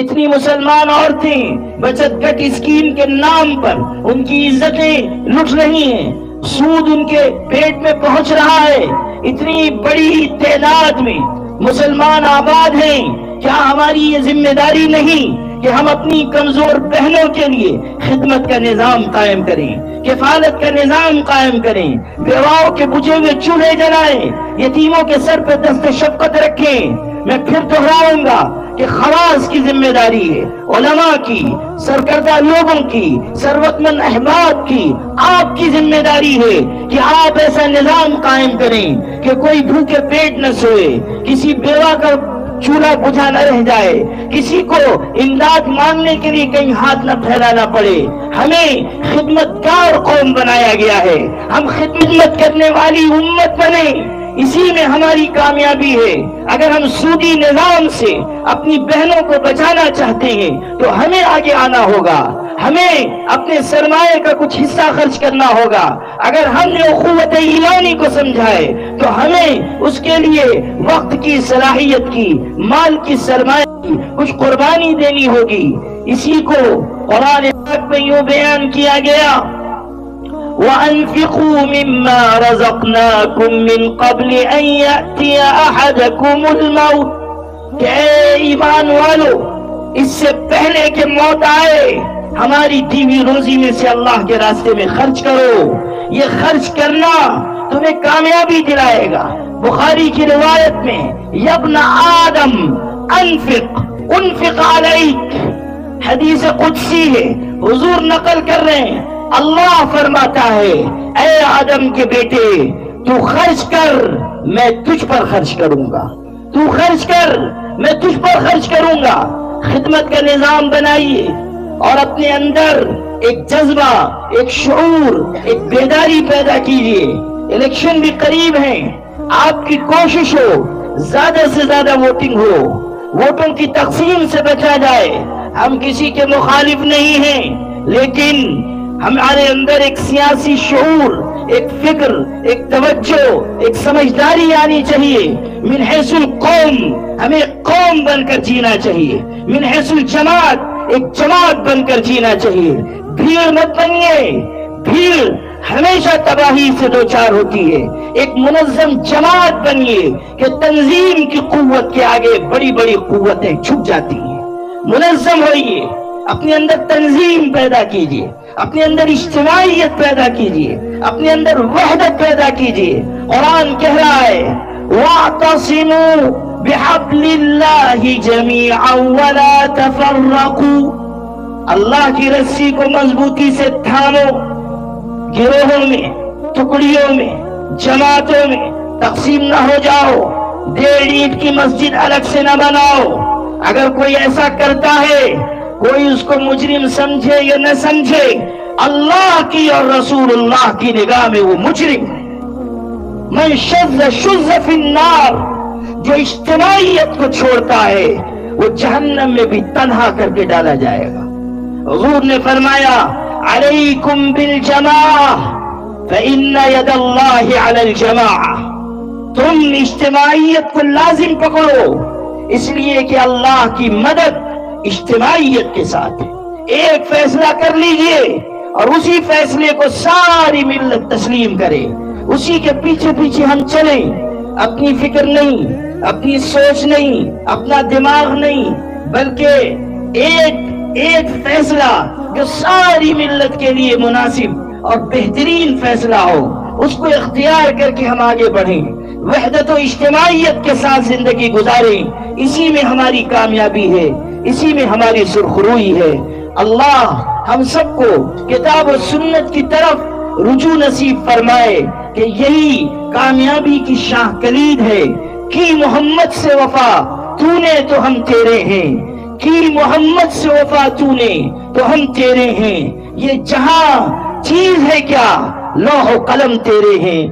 کتنی مسلمان عورتیں بچت کٹ اسکیم کے نام پر ان کی عزتیں لٹ رہی ہیں، سود ان کے پیٹ میں پہنچ رہا ہے، اتنی بڑی تعداد میں مسلمان آباد ہیں، کیا ہماری یہ ذمہ داری نہیں کہ ہم اپنی کمزور بہنوں کے لیے خدمت کا نظام قائم کریں، کفالت کا نظام قائم کریں، بیواؤں کے بجھے ہوئے چولہے جلائیں، یتیموں کے سر پہ دست شفقت رکھیں؟ میں پھر دہراؤں گا کہ خواص کی ذمہ داری ہے، علماء کی، سرکردہ لوگوں کی، ثروت مند احباب کی، آپ کی ذمہ داری ہے کہ آپ ایسا نظام قائم کریں کہ کوئی بھوکے پیٹ نہ سوئے، کسی بیوہ کا چولہا بجھا نہ رہ جائے، کسی کو امداد مانگنے کے لیے کہیں ہاتھ نہ پھیلانا پڑے۔ ہمیں خدمتگار قوم بنایا گیا ہے، ہم خدمت کرنے والی امت بنیں، اسی میں ہماری کامیابی ہے۔ اگر ہم سودی نظام سے اپنی بہنوں کو بچانا چاہتے ہیں تو ہمیں آگے آنا ہوگا، ہمیں اپنے سرمایہ کا کچھ حصہ خرچ کرنا ہوگا۔ اگر ہم نے اخوت ایمانی کو سمجھائے تو ہمیں اس کے لیے وقت کی، صلاحیت کی، مال کی، سرمایہ کی کچھ قربانی دینی ہوگی۔ اسی کو قرآن پاک میں یوں بیان کیا گیا، وَأَنفِقُوا مِمَّا رَزَقْنَاكُم مِّن قَبْلِ أَن يَأْتِيَ أَحَدَكُمُ الْمَوْتُ، کہ اے ایمان والو، اس سے پہلے کہ موت آئے ہماری دی ہوئی روزی میں سے اللہ کے راستے میں خرچ کرو۔ یہ خرچ کرنا تمہیں کامیابی دلائے گا۔ بخاری کی روایت میں یابن آدم انفق علیک، حدیث قدسی ہے، حضور نقل کر رہے ہیں، اللہ فرماتا ہے اے آدم کے بیٹے تو خرچ کر، میں تجھ پر خرچ کروں گا، تو خرچ کر، میں تجھ پر خرچ کروں گا۔ خدمت کا نظام بنائیے اور اپنے اندر ایک جذبہ، ایک شعور، ایک بیداری پیدا کیجیے۔ الیکشن بھی قریب ہیں، آپ کی کوشش ہو زیادہ سے زیادہ ووٹنگ ہو، ووٹوں کی تقسیم سے بچا جائے۔ ہم کسی کے مخالف نہیں ہیں، لیکن ہمارے اندر ایک سیاسی شعور، ایک فکر، ایک توجہ، ایک سمجھداری آنی چاہیے۔ من حیث القوم، ہمیں قوم بن کر جینا چاہیے، من حیث الجماعت، ایک جماعت بن کر جینا چاہیے۔ بھیڑ مت بنیے، بھیڑ ہمیشہ تباہی سے دوچار ہوتی ہے۔ ایک منظم جماعت بنیے کہ تنظیم کی قوت کے آگے بڑی بڑی قوتیں چھپ جاتی ہیں۔ منظم ہوئیے، اپنے اندر تنظیم پیدا کیجیے، اپنے اندر اجتماعیت پیدا کیجیے، اپنے اندر وحدت پیدا کیجیے۔ قرآن کہہ رہا ہے وَاعْتَصِمُوا بِحَبْلِ اللَّهِ جَمِيعًا وَلَا تَفَرَّقُوا، اللہ کی رسی کو مضبوطی سے تھامو، گروہوں میں، ٹکڑیوں میں، جماعتوں میں تقسیم نہ ہو جاؤ، ڈیڑھ اینٹ کی مسجد الگ سے نہ بناؤ۔ اگر کوئی ایسا کرتا ہے، کوئی اس کو مجرم سمجھے یا نہ سمجھے، اللہ کی اور رسول اللہ کی نگاہ میں وہ مجرم ہے۔ من شذ شذ فی النار، جو اجتماعیت کو چھوڑتا ہے وہ جہنم میں بھی تنہا کر کے ڈالا جائے گا۔ حضور نے فرمایا علیکم بالجماعہ فإن ید اللہ علی الجماعہ، تم اجتماعیت کو لازم پکڑو، اس لیے کہ اللہ کی مدد اجتماعیت کے ساتھ ہے۔ ایک فیصلہ کر لیجئے اور اسی فیصلے کو ساری ملت تسلیم کرے، اسی کے پیچھے پیچھے ہم چلیں، اپنی فکر نہیں، اپنی سوچ نہیں، اپنا دماغ نہیں، بلکہ ایک فیصلہ جو ساری ملت کے لیے مناسب اور بہترین فیصلہ ہو، اس کو اختیار کر کے ہم آگے بڑھیں، وحدت و اجتماعیت کے ساتھ زندگی گزاریں۔ اسی میں ہماری کامیابی ہے، اسی میں ہماری سرخروئی ہے۔ اللہ ہم سب کو کتاب و سنت کی طرف رجوع نصیب فرمائے کہ یہی کامیابی کی شاہ کلید ہے۔ کی محمد سے وفا تو نے تو ہم تیرے ہیں، کی محمد سے وفا تو نے تو ہم تیرے ہیں۔ یہ جہاں چیز ہے کیا، لوح و قلم تیرے ہیں۔